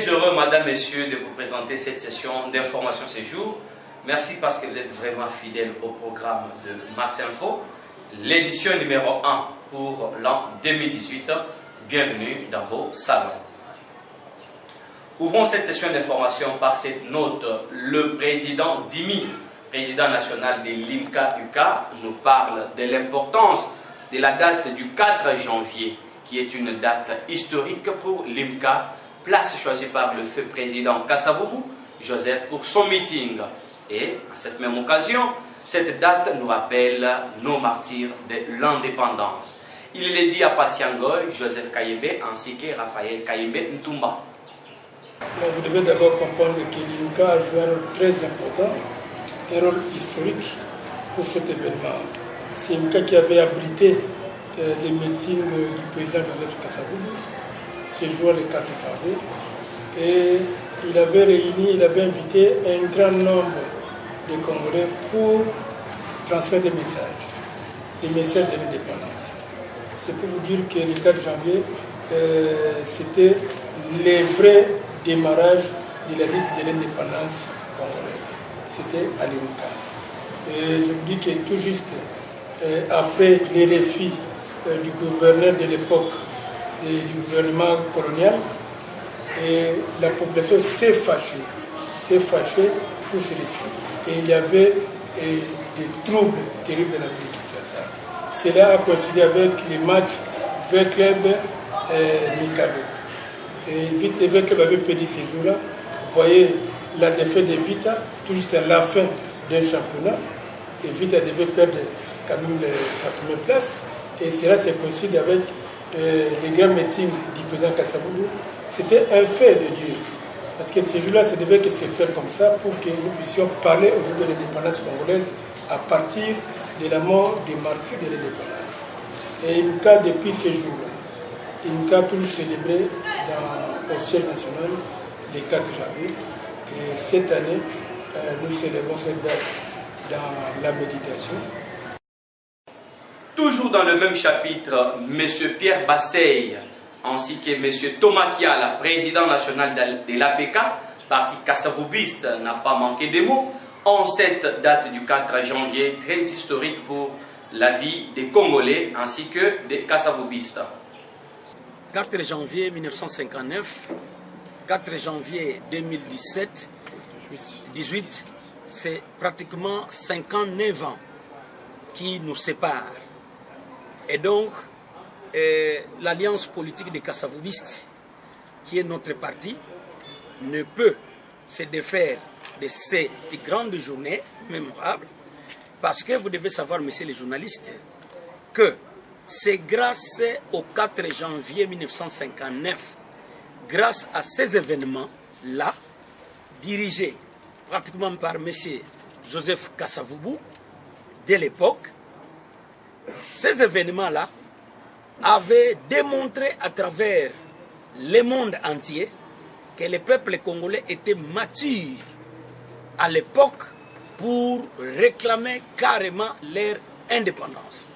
Très heureux, madame, messieurs, de vous présenter cette session d'information ce jour. Merci parce que vous êtes vraiment fidèles au programme de Max Info, l'édition numéro 1 pour l'an 2018. Bienvenue dans vos salons. Ouvrons cette session d'information par cette note. Le président Dimi, président national de l'IMCA-UCA, nous parle de l'importance de la date du 4 janvier, qui est une date historique pour l'IMCA, place choisie par le feu président Kasavubu Joseph pour son meeting. Et à cette même occasion, cette date nous rappelle nos martyrs de l'indépendance. Il est dit à Patiangoy, Joseph Kayembe ainsi que Raphaël Kayembe Ntumba. Vous devez d'abord comprendre que l'IMCA a joué un rôle très important, un rôle historique pour cet événement. C'est l'IMCA qui avait abrité les meetings du président Joseph Kasavubu ce jour le 4 janvier. Et il avait invité un grand nombre de Congolais pour transmettre des messages de l'indépendance. C'est pour vous dire que le 4 janvier, c'était le vrai démarrage de la lutte de l'indépendance congolaise. C'était à l'IMCA. Et je vous dis que tout juste après les refus du gouverneur de l'époque, du gouvernement colonial, et la population s'est fâchée pour ces refus. Et il y avait des troubles terribles dans la ville de Kinshasa. Cela a coïncidé avec les matchs vers Club Mikado. Et Vita Club avait perdu ces jours-là. Vous voyez la défaite de Vita, tout juste à la fin d'un championnat. Et Vita devait perdre quand même sa première place. Et cela s'est coïncidé avec les grands meetings du président Kasavubu. C'était un fait de Dieu. Parce que ces jours-là, ça devait que se faire comme ça pour que nous puissions parler aujourd'hui de l'indépendance congolaise à partir de la mort des martyrs de l'indépendance. Et IMCA, depuis ce jour-là, IMCA a toujours célébré au siège national le 4 janvier. Et cette année, nous célébrons cette date dans la méditation. Toujours dans le même chapitre, M. Pierre Basseille ainsi que M. Thomas Kiala, président national de l'APK, parti kassavubiste, n'a pas manqué de mots, en cette date du 4 janvier, très historique pour la vie des Congolais ainsi que des kassavubistes. 4 janvier 1959, 4 janvier 2017, 18, c'est pratiquement 59 ans qui nous séparent. Et donc, l'alliance politique des kassavubistes, qui est notre parti, ne peut se défaire de cette grande journée mémorable, parce que vous devez savoir, messieurs les journalistes, que c'est grâce au 4 janvier 1959, grâce à ces événements-là, dirigés pratiquement par M. Joseph Kasavubu, de l'époque, ces événements-là avaient démontré à travers le monde entier que le peuple congolais était mature à l'époque pour réclamer carrément leur indépendance.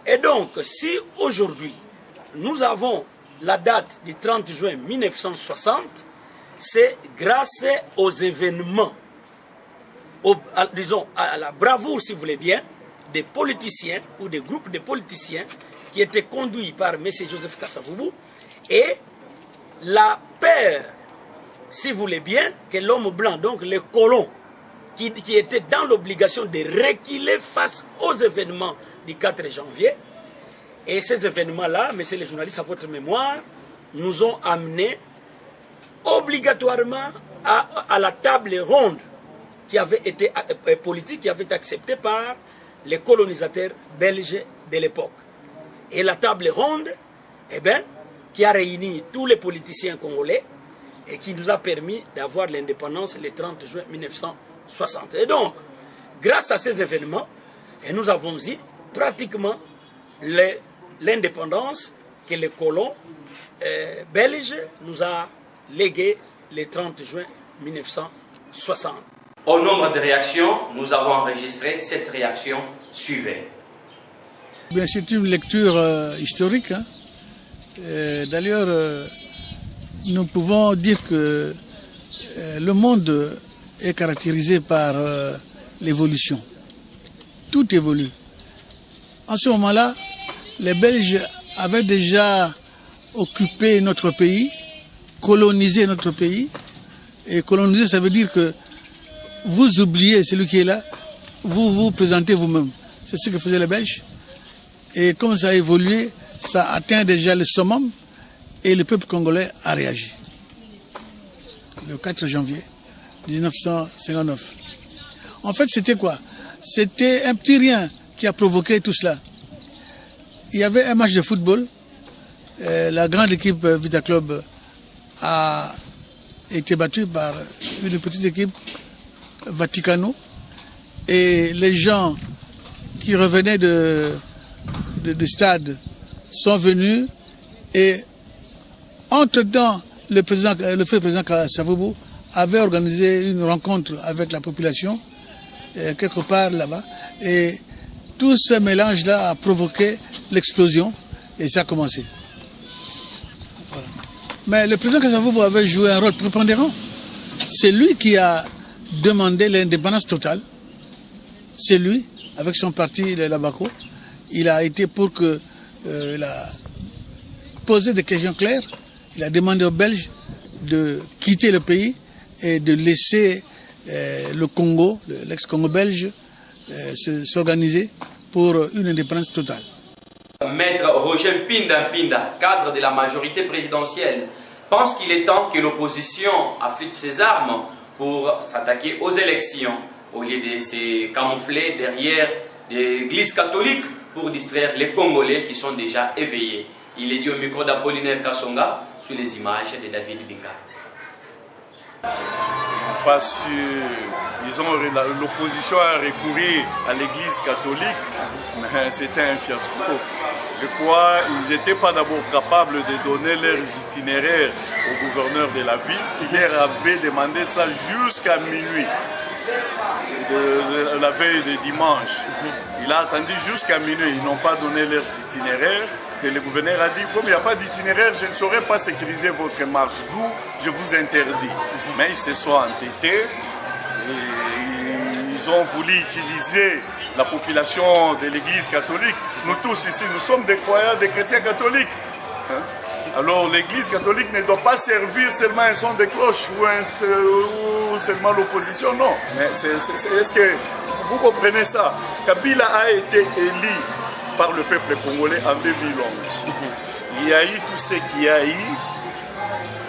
Et donc, si aujourd'hui, nous avons la date du 30 juin 1960, c'est grâce aux événements, disons, à la bravoure, si vous voulez bien, des politiciens ou des groupes de politiciens qui étaient conduits par M. Joseph Kasavubu et la peur, si vous voulez bien, que l'homme blanc, donc les colons, qui étaient dans l'obligation de reculer face aux événements du 4 janvier. Et ces événements-là, messieurs les journalistes, à votre mémoire, nous ont amenés obligatoirement à la table ronde qui avait été politique, qui avait été acceptée par les colonisateurs belges de l'époque. Et la table ronde, eh bien, qui a réuni tous les politiciens congolais et qui nous a permis d'avoir l'indépendance le 30 juin 1960. Et donc, grâce à ces événements, et nous avons eu pratiquement l'indépendance que les colons belges nous a légué le 30 juin 1960. Au nombre de réactions, nous avons enregistré cette réaction suivait. C'est une lecture historique. D'ailleurs, nous pouvons dire que le monde est caractérisé par l'évolution. Tout évolue. En ce moment-là, les Belges avaient déjà occupé notre pays, colonisé notre pays. Et coloniser, ça veut dire que vous oubliez celui qui est là, vous vous présentez vous-même. C'est ce que faisaient les Belges. Et comme ça a évolué, ça atteint déjà le summum et le peuple congolais a réagi. Le 4 janvier 1959. En fait, c'était quoi? C'était un petit rien qui a provoqué tout cela. Il y avait un match de football. La grande équipe Vita Club a été battue par une petite équipe Vaticano. Et les gens qui revenaient de stade sont venus. Et entre-temps, le feu président Kasavubu avait organisé une rencontre avec la population, quelque part là-bas. Et tout ce mélange-là a provoqué l'explosion et ça a commencé. Voilà. Mais le président Kasavubu avait joué un rôle prépondérant. C'est lui qui a demandé l'indépendance totale. C'est lui, avec son parti, le Labako, il a été pour que... il a posé des questions claires. Il a demandé aux Belges de quitter le pays et de laisser le Congo, l'ex-Congo belge, s'organiser pour une indépendance totale. Maître Roger Mpinda, cadre de la majorité présidentielle, pense qu'il est temps que l'opposition affûte ses armes pour s'attaquer aux élections, au lieu de se camoufler derrière des églises catholiques pour distraire les Congolais qui sont déjà éveillés. Il est dit au micro d'Apollinaire Kassonga sur les images de David Binga. Parce que l'opposition a recouru à l'église catholique, mais c'était un fiasco. Je crois qu'ils n'étaient pas d'abord capables de donner leurs itinéraires au gouverneur de la ville, qui leur avait demandé ça jusqu'à minuit, de la veille de dimanche. Il a attendu jusqu'à minuit, ils n'ont pas donné leurs itinéraires. Et le gouverneur a dit, comme il n'y a pas d'itinéraire, je ne saurais pas sécuriser votre marche, d'où je vous interdis. Mais ils se sont entêtés et ils ont voulu utiliser la population de l'église catholique. Nous tous ici, nous sommes des croyants, des chrétiens catholiques. Alors l'église catholique ne doit pas servir seulement un son de cloche ou seulement l'opposition, non. Mais est-ce que vous comprenez ça? Kabila a été élu par le peuple congolais en 2011. Il y a eu tout ce qu'il y a eu.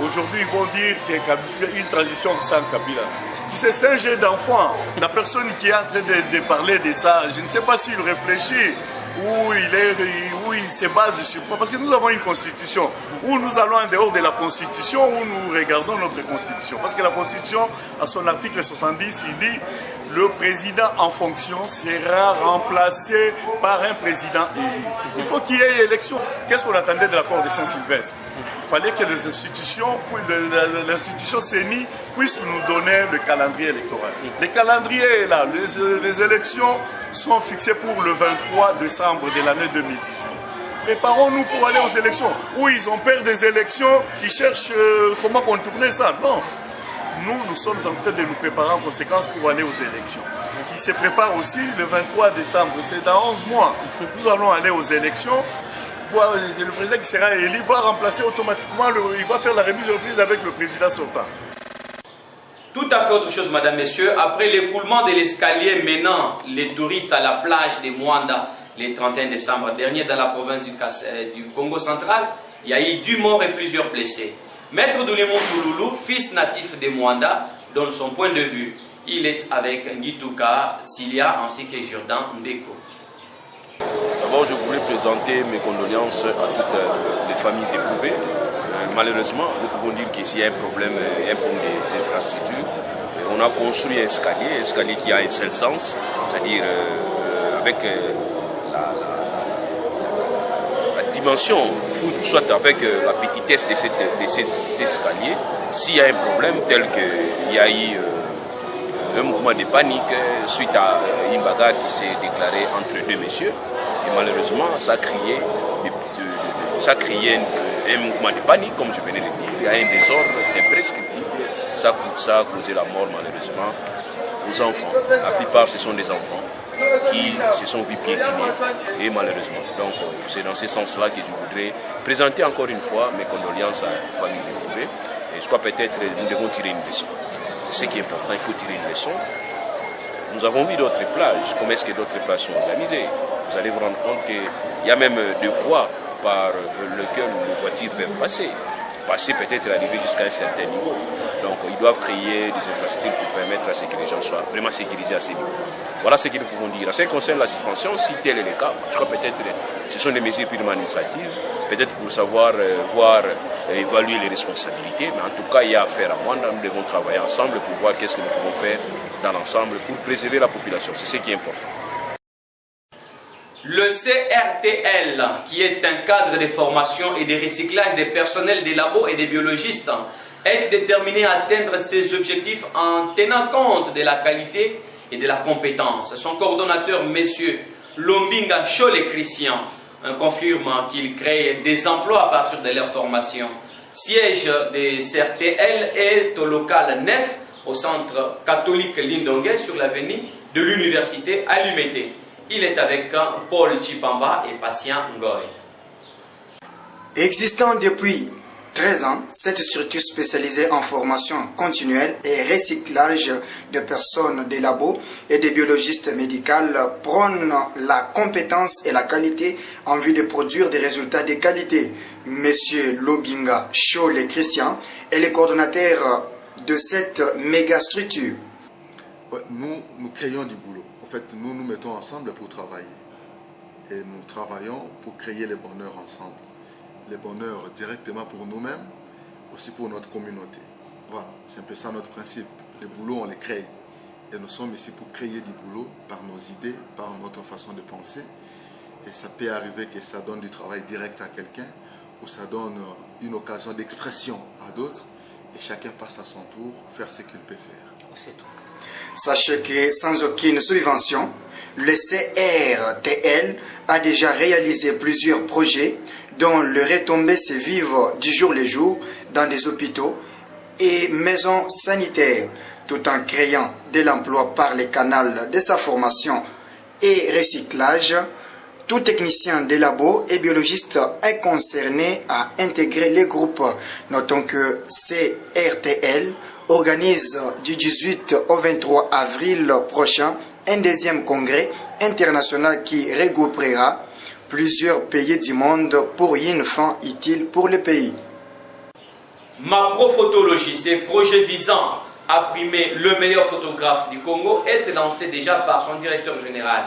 Aujourd'hui, ils vont dire qu'il y a une transition sans Kabila. Tu sais, c'est un jeu d'enfant. La personne qui est en train de parler de ça, je ne sais pas s'il réfléchit où il se base sur quoi. Parce que nous avons une constitution. Où nous allons en dehors de la constitution, où nous regardons notre constitution. Parce que la constitution, à son article 70, il dit le président en fonction sera remplacé par un président élu. Il faut qu'il y ait élection. Qu'est-ce qu'on attendait de l'accord de Saint-Sylvestre? Il fallait que les institutions, l'institution CENI puisse nous donner le calendrier électoral. Le calendrier est là. Les élections sont fixées pour le 23 décembre de l'année 2018. Préparons-nous pour aller aux élections. Où ils ont peur des élections, ils cherchent comment contourner ça. Non. Nous sommes en train de nous préparer en conséquence pour aller aux élections. Ils se préparent aussi le 23 décembre, c'est dans 11 mois. Nous allons aller aux élections. Le président qui sera élu va remplacer automatiquement, il va faire la remise de reprise avec le président sortant. Tout à fait autre chose, madame, messieurs. Après l'écoulement de l'escalier menant les touristes à la plage de Mwanda le 31 décembre dernier dans la province du Congo central, il y a eu 10 morts et plusieurs blessés. Maître Doulémon Touloulou, fils natif de Mwanda, donne son point de vue. Il est avec Ngituka Silia ainsi que Jourdan Ndeko. D'abord, je voulais présenter mes condoléances à toutes les familles éprouvées. Malheureusement, nous pouvons dire qu'ici il y a un problème des infrastructures. On a construit un escalier qui a un seul sens, c'est-à-dire avec la dimension, soit avec la petitesse de cet escalier. S'il y a un problème tel qu'il y a eu un mouvement de panique suite à une bagarre qui s'est déclarée entre deux messieurs, et malheureusement ça a créé un mouvement de panique, comme je venais de dire. Il y a un désordre imprescriptible. Ça a causé la mort malheureusement aux enfants. La plupart, ce sont des enfants qui se sont vus piétinés et malheureusement. Donc c'est dans ce sens-là que je voudrais présenter encore une fois mes condoléances aux familles éprouvées. Et je crois peut-être que nous devons tirer une leçon. C'est ce qui est important, il faut tirer une leçon. Nous avons vu d'autres plages, comment est-ce que d'autres plages sont organisées. Vous allez vous rendre compte qu'il y a même des voies par lesquelles les voitures peuvent passer peut-être arriver jusqu'à un certain niveau. Donc ils doivent créer des infrastructures pour permettre à ce que les gens soient vraiment sécurisés à ces niveaux. Voilà ce que nous pouvons dire. En ce qui concerne la suspension, si tel est le cas, je crois peut-être que ce sont des mesures purement administratives, peut-être pour savoir évaluer les responsabilités, mais en tout cas il y a affaire à moi, nous devons travailler ensemble pour voir qu'est-ce que nous pouvons faire dans l'ensemble pour préserver la population. C'est ce qui est important. Le CRTL, qui est un cadre de formation et de recyclage des personnels des labos et des biologistes, est déterminé à atteindre ses objectifs en tenant compte de la qualité et de la compétence. Son coordonnateur, M. Lombinga Chole Christian, confirme qu'il crée des emplois à partir de leur formation. Siège de CRTL est au local 9, au centre catholique Lindongue, sur l'avenue de l'université à Lumete. Il est avec Paul Chipamba et Patient Ngoy. Existant depuis 13 ans, cette structure spécialisée en formation continuelle et recyclage de personnes des labos et des biologistes médicaux prône la compétence et la qualité en vue de produire des résultats de qualité. Monsieur Lobinga Chole Christian est le coordonnateur de cette méga structure. Nous créons du boulot. En fait, nous nous mettons ensemble pour travailler. Et nous travaillons pour créer le bonheur ensemble. Le bonheur directement pour nous-mêmes, aussi pour notre communauté. Voilà, c'est un peu ça notre principe. Le boulot, on le crée. Et nous sommes ici pour créer du boulot par nos idées, par notre façon de penser. Et ça peut arriver que ça donne du travail direct à quelqu'un, ou ça donne une occasion d'expression à d'autres. Et chacun passe à son tour faire ce qu'il peut faire. C'est tout. Sachez que sans aucune subvention, le CRTL a déjà réalisé plusieurs projets dont le retombées se vivent du jour le jour dans des hôpitaux et maisons sanitaires, tout en créant de l'emploi par les canaux de sa formation et recyclage. Tout technicien des labos et biologiste est concerné à intégrer les groupes. Notons que CRTL organise du 18 au 23 avril prochain un deuxième congrès international qui regroupera plusieurs pays du monde pour une fin utile pour le pays. Macrophotologie, ce projet visant à primer le meilleur photographe du Congo, est lancé déjà par son directeur général.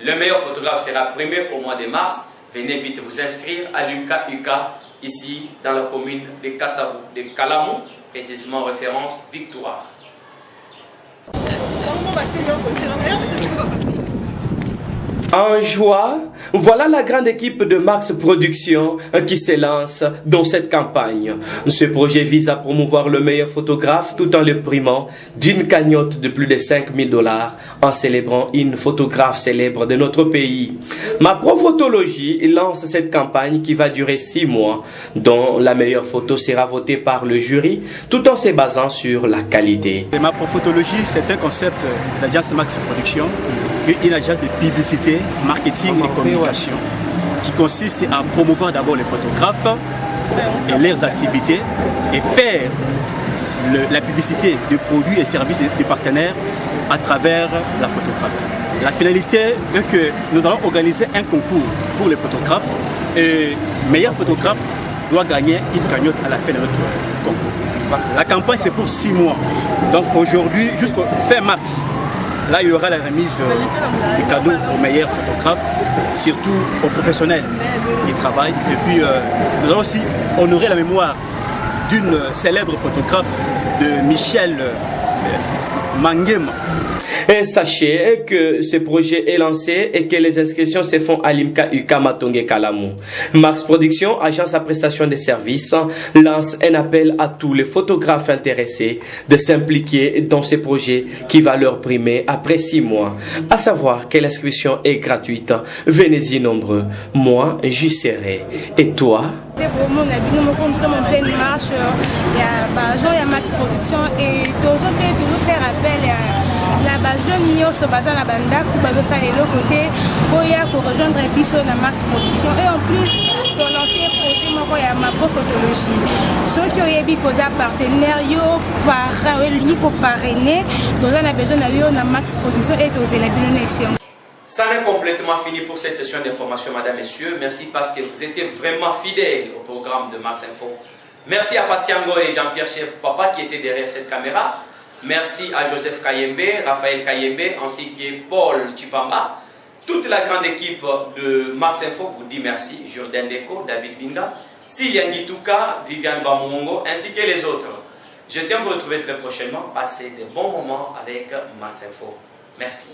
Le meilleur photographe sera primé au mois de mars. Venez vite vous inscrire à l'UMCA UCA, ici dans la commune de Kassavou, de Kalamou, précisément référence Victoire. En joie, voilà la grande équipe de Max Production qui se lance dans cette campagne. Ce projet vise à promouvoir le meilleur photographe tout en le primant d'une cagnotte de plus de 5 000 $ en célébrant une photographe célèbre de notre pays. Macrophotologie lance cette campagne qui va durer 6 mois, dont la meilleure photo sera votée par le jury tout en se basant sur la qualité. Macrophotologie, c'est un concept de l'agence Max Production, qui est une agence de publicité, marketing et communication qui consiste à promouvoir d'abord les photographes et leurs activités et faire la publicité de produits et services des partenaires à travers la photographie. La finalité est que nous allons organiser un concours pour les photographes et le meilleur photographe doit gagner une cagnotte à la fin de notre concours. La campagne c'est pour 6 mois, donc aujourd'hui jusqu'au fin mars. Là, il y aura la remise des cadeaux aux meilleurs photographes, surtout aux professionnels qui travaillent. Et puis, nous allons aussi honorer la mémoire d'une célèbre photographe de Michel Mangema. Et sachez que ce projet est lancé et que les inscriptions se font à l'IMCA UCA Matonge Kalamou. Max Production, agence à prestation de services, lance un appel à tous les photographes intéressés de s'impliquer dans ce projet qui va leur primer après 6 mois. À savoir que l'inscription est gratuite. Venez-y nombreux. Moi, j'y serai. Et toi? Nous sommes en pleine marche, il y a Jean et Max Production et tous nous faire appel à jeune Nios Baza la Banda, Kubadosa et l'autre côté, pour rejoindre Bisso la Max Production et en plus pour lancer un projet de macrophotographie. Ceux qui ont besoin de partenaires, pour parrainer, nous avons besoin de Max Production et de la Binonétion. Ça n'est complètement fini pour cette session d'information, mesdames, messieurs. Merci parce que vous étiez vraiment fidèles au programme de Max Info. Merci à Passiango et Jean-Pierre Chef Papa qui étaient derrière cette caméra. Merci à Joseph Kayembe, Raphaël Kayembe ainsi que Paul Chipamba. Toute la grande équipe de Max Info vous dit merci. Jordan Deko, David Binga, Sylviane Gituka, Viviane Bamongo ainsi que les autres. Je tiens à vous retrouver très prochainement. Passez de bons moments avec Max Info. Merci.